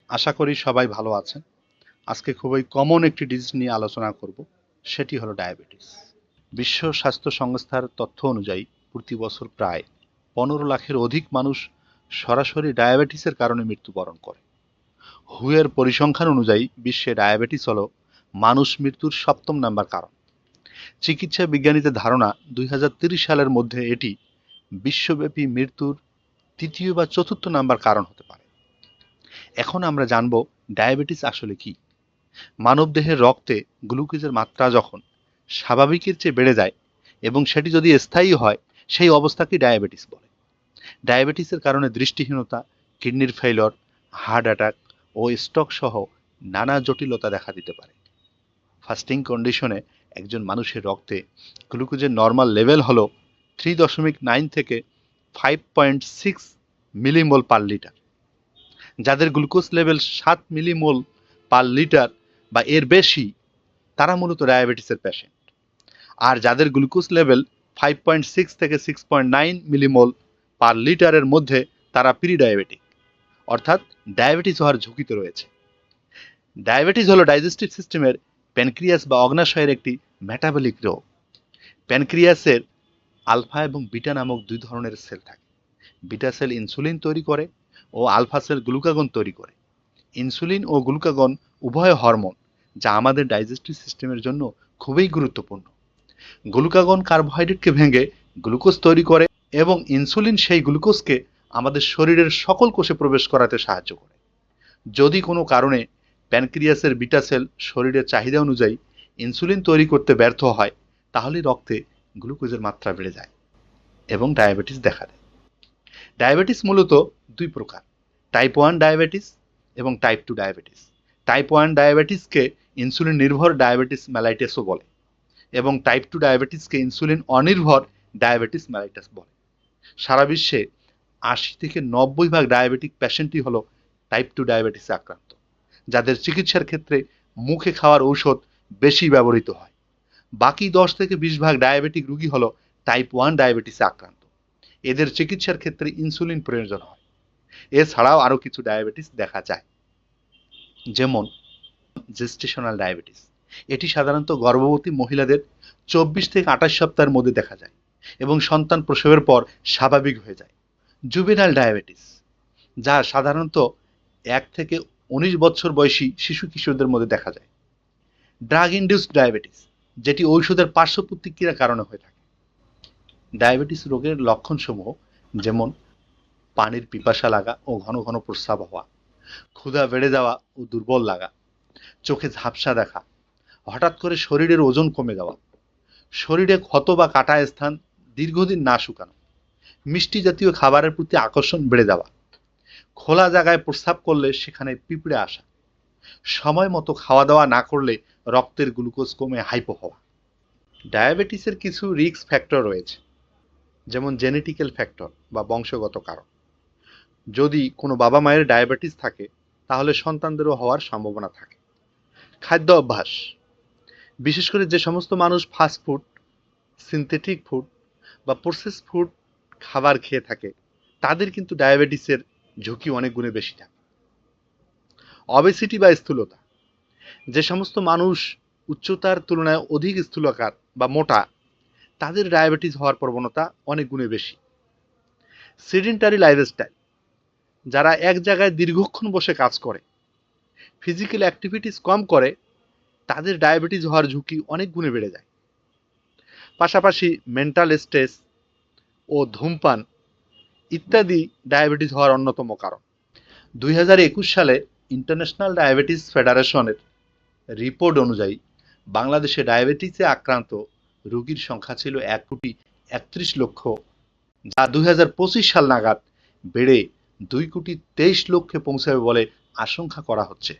আশা করি সবাই ভালো আছেন। আজকে খুবই কমন একটি ডিজিজ নিয়ে আলোচনা করব, সেটি হলো ডায়াবেটিস। বিশ্ব স্বাস্থ্য সংস্থার তথ্য অনুযায়ী প্রতি বছর প্রায় 15 লাখের অধিক মানুষ সরাসরি ডায়াবেটিসের কারণে মৃত্যুবরণ করে। হুয়ের পরিসংখ্যান অনুযায়ী বিশ্বে ডায়াবেটিস হলো মানুষ মৃত্যুর 7ম নাম্বার কারণ। চিকিৎসা বিজ্ঞানীদের ধারণা 2030 সালের মধ্যে এটি বিশ্বব্যাপী মৃত্যুর 3য় বা 4র্থ নাম্বার কারণ হতে পারে। এখন আমরা জানব ডায়াবেটিস আসলে কি। মানবদেহের রক্তে গ্লুকোজের মাত্রা যখন স্বাভাবিকের চেয়ে বেড়ে যায় এবং সেটি যদি স্থায়ী হয়, সেই অবস্থাকে ডায়াবেটিস বলে। ডায়াবেটিসের কারণে দৃষ্টিহীনতা, কিডনির ফেইলর, হার্ট অ্যাটাক ও স্ট্রোক সহ নানা জটিলতা দেখা দিতে পারে। ফাস্টিং কন্ডিশনে একজন মানুষের রক্তে গ্লুকোজের নর্মাল লেভেল হলো 3.9 থেকে 5.6 মিলিমোল পার লিটার। যাদের glucose level 7 millimole per litre বা এর বেশি, তারা মূলত ডায়াবেটিসের পেশেন্ট। আর যাদের গ্লুকোজ লেভেল 5.6 থেকে 6.9 মিলিমোল পার লিটারের মধ্যে, তারা প্রি ডায়াবেটিক, অর্থাৎ ডায়াবেটিস হওয়ার ঝুঁকিতে রয়েছে। ডায়াবেটিস হলো ডাইজেস্টিভ সিস্টেমের প্যানক্রিয়াস বা অগ্নাশয়ের একটি মেটাবলিক রোগ। প্যানক্রিয়াসের আলফা এবং বিটা নামক দুই ধরনের সেল থাকে। বিটা সেল ইনসুলিন তৈরি করে ও আলফা সেল গ্লুকাগন তৈরি করে। ইনসুলিন ও গ্লুকাগন উভয় হরমোন, যা আমাদের ডাইজেস্টিভ সিস্টেমের জন্য খুবই গুরুত্বপূর্ণ। গ্লুকাগন কার্বোহাইড্রেটকে ভেঙে গ্লুকোজ তৈরি করে এবং ইনসুলিন সেই গ্লুকোজকে আমাদের শরীরের সকল কোষে প্রবেশ করাতে সাহায্য করে। যদি কোনো কারণে প্যানক্রিয়াসের বিটা সেল শরীরের চাহিদা অনুযায়ী ইনসুলিন তৈরি করতে ব্যর্থ হয়, তাহলে রক্তে গ্লুকোজের মাত্রা বেড়ে যায় এবং ডায়াবেটিস দেখা দেয়। ডায়াবেটিস মূলত দুই প্রকার: টাইপ 1 ডায়াবেটিস এবং টাইপ 2 ডায়াবেটিস। টাইপ 1 ডায়াবেটিসকে ইনসুলিন নির্ভর ডায়াবেটিস মেলাইটাসও বলে এবং টাইপ 2 ডায়াবেটিসকে ইনসুলিন অনির্ভর ডায়াবেটিস মেলাইটাস বলে। সারা বিশ্বে 80 থেকে 90% ডায়াবেটিক পেশেন্টই হলো টাইপ 2 ডায়াবেটিসে আক্রান্ত, যাদের চিকিৎসার ক্ষেত্রে মুখে খাওয়ার ঔষধ বেশি ব্যবহৃত হয়। বাকি 10 থেকে 20% ডায়াবেটিক রোগী হলো টাইপ 1 ডায়াবেটিসে আক্রান্ত। এদের চিকিৎসার ক্ষেত্রে ইনসুলিন প্রয়োজন হয়। এছাড়াও আরো কিছু ডায়াবেটিস দেখা যায়, যেমন জেস্টেশনাল ডায়াবেটিস। এটি সাধারণত গর্ভবতী মহিলাদের 24 থেকে 28 সপ্তাহের মধ্যে দেখা যায় এবং সন্তান প্রসবের পর স্বাভাবিক হয়ে যায়। জুভেনাইল ডায়াবেটিস, যা সাধারণত 1 থেকে 19 বছর বয়সী শিশু কিশোরদের মধ্যে দেখা যায়। ড্রাগ ইনডিউসড ডায়াবেটিস, যেটি ঔষধের পার্শ্ব প্রতিক্রিয়ার কারণে হয়ে থাকে। ডায়াবেটিস রোগের লক্ষণসমূহ যেমন পানির পিপাসা লাগা ও ঘন ঘন প্রস্রাব হওয়া, ক্ষুধা বেড়ে যাওয়া ও দুর্বল লাগা, চোখে ঝাপসা দেখা, হঠাৎ করে শরীরের ওজন কমে যাওয়া, শরীরে ক্ষত বা কাটা স্থান দীর্ঘদিন না শুকানো, মিষ্টি জাতীয় খাবারের প্রতি আকর্ষণ বেড়ে যাওয়া, খোলা জায়গায় প্রস্রাব করলে সেখানে পিঁপড়ে আসা, সময় মতো খাওয়া দাওয়া না করলে রক্তের গ্লুকোজ কমে হাইপো হওয়া। ডায়াবেটিসের কিছু রিস্ক ফ্যাক্টর রয়েছে, যেমন জেনেটিক্যাল ফ্যাক্টর বা বংশগত কারণ। যদি কোনো বাবা মায়ের ডায়াবেটিস থাকে, তাহলে সন্তানদেরও হওয়ার সম্ভাবনা থাকে। খাদ্য অভ্যাস, বিশেষ করে যে সমস্ত মানুষ ফাস্ট ফুড, সিনথেটিক ফুড বা প্রসেস ফুড খাবার খেয়ে থাকে, তাদের কিন্তু ডায়াবেটিসের ঝুঁকি অনেক গুণে বেশি থাকে। অবেসিটি বা স্থূলতা, যে সমস্ত মানুষ উচ্চতার তুলনায় অধিক স্থূলকার বা মোটা, তাদের ডায়াবেটিস হওয়ার প্রবণতা অনেক গুণে বেশি। সেডেন্টারি লাইফস্টাইল, যারা এক জায়গায় দীর্ঘক্ষণ বসে কাজ করে, ফিজিক্যাল অ্যাক্টিভিটিস কম করে, তাদের ডায়াবেটিস হওয়ার ঝুঁকি অনেক গুণে বেড়ে যায়। পাশাপাশি মেন্টাল স্ট্রেস ও ধূমপান ইত্যাদি ডায়াবেটিস হওয়ার অন্যতম কারণ। 2021 সালে ইন্টারন্যাশনাল ডায়াবেটিস ফেডারেশনের রিপোর্ট অনুযায়ী বাংলাদেশে ডায়াবেটিসে আক্রান্ত রোগীর সংখ্যা ছিল 1,31,00,000, যা 2025 সাল নাগাদ বেড়ে 2,23,00,000 পৌঁছাবে বলে আশঙ্কা করা হচ্ছে।